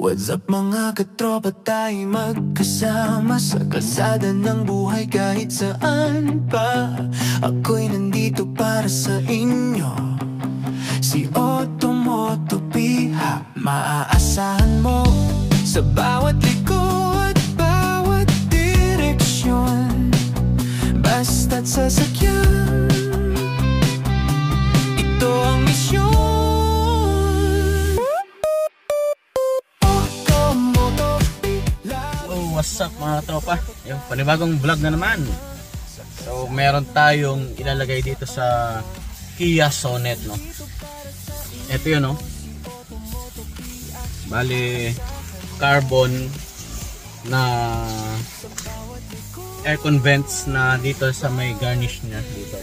What's up mga katropa, tayo magkasama sa kalsada ng buhay kahit saan pa. Ako'y nandito para sa inyo, si Otto Moto Piha. Maaasahan mo sa bawat liko at bawat direksyon, basta't sasakyan, ito ang misyon. What's up mga tropa? Yung panibagong vlog na naman. So meron tayong ilalagay dito sa Kia Sonet, no. Ito yun, no. Bali carbon na aircon vents na dito sa may garnish niya dito.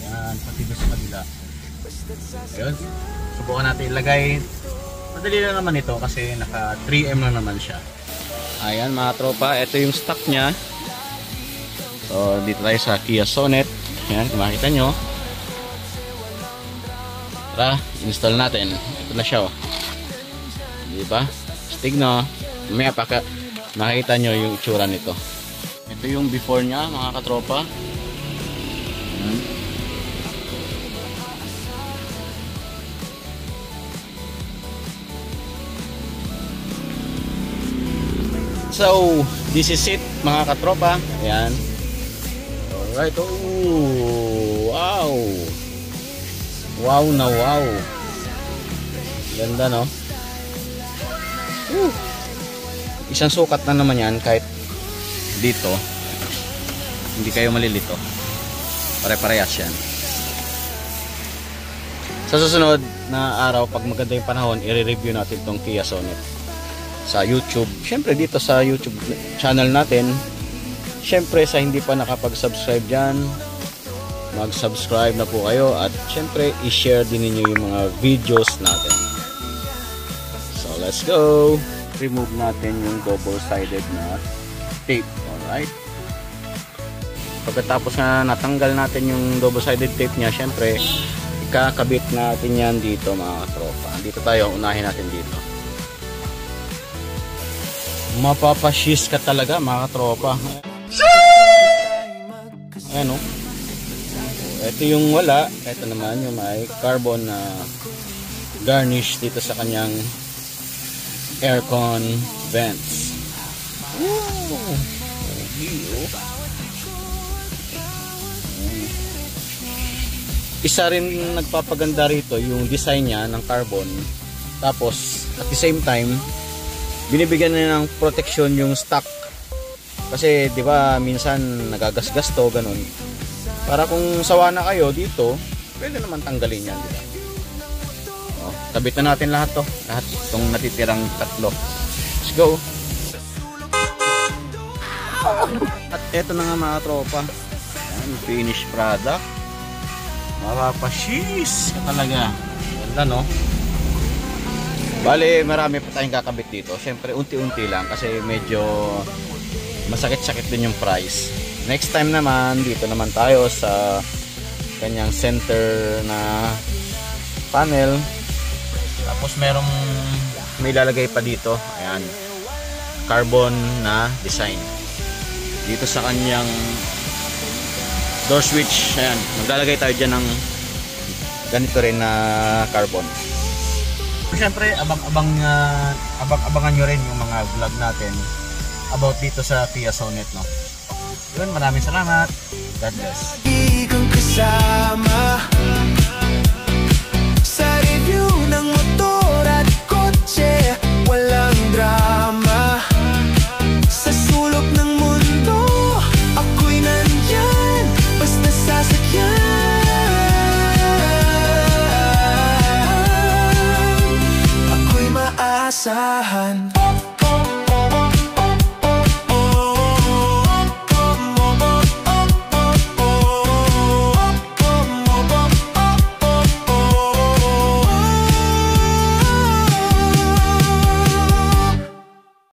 Yan, pati doon sa kabila. Ayun. Subukan natin ilagay. Madali lang naman ito kasi naka 3M lang naman siya. Ayan mga tropa, ito yung stock nya. So dito tayo sa Kia Sonet. Ayan, kung makita nyo. Tara, install natin. Ito na siya, oh. Diba? Stig, no? Mamaya pa makita nyo yung itsura nito. Ito yung before nya mga katropa. So, this is it mga katropa. Ayan. Alright. Oh, wow. Wow na wow. Ganda, no? Isang sukat na naman yan kahit dito. Hindi kayo malilito. Pare-parehas yan. Sa susunod na araw, pag maganda yung panahon, i-review natin itong Kia Sonet sa YouTube. Syempre dito sa YouTube channel natin. Syempre sa hindi pa nakapag-subscribe dyan, mag-subscribe na po kayo. At syempre i-share din ninyo yung mga videos natin. So let's go. Remove natin yung double-sided na tape. Alright. Pagkatapos na natanggal natin yung double-sided tape nya, syempre ikakabit natin yan dito mga tropa. Dito tayo, unahin natin dito. Mapapashis ka talaga mga tropa. Ayan, o. Ito yung wala. Ito naman yung may carbon na garnish dito sa kanyang aircon vents. Isa rin nagpapaganda rito yung design niya ng carbon. Tapos at the same time binibigyan na ng protection yung stock. Kasi 'di ba minsan nagagasgas to ganun. Para kung sawa na kayo dito, pwede naman tanggalin yan, 'di ba? Oh, kabit na natin lahat 'to. Lahat itong natitirang tatlo. Let's go. At eto na nga mga tropa. Ayan, finished product. Mapapashis talaga. Ganda, no? Bale, marami pa tayong kakabit dito. Siyempre, unti-unti lang kasi medyo masakit-sakit din yung price. Next time naman, dito naman tayo sa kanyang center na panel. Tapos may lalagay pa dito. Ayan. Carbon na design. Dito sa kanyang door switch. Ayan. Maglalagay tayo dyan ng ganito rin na carbon. Siyempre, abang-abangan nyo rin yung mga vlog natin about dito sa Kia Sonet, no? Yun, maraming salamat. God bless. Ikang kasama sa review ng motor at kotse, walang drama. Sa sulok ng mundo, ako'y nandyan, basta sasakyan. Sa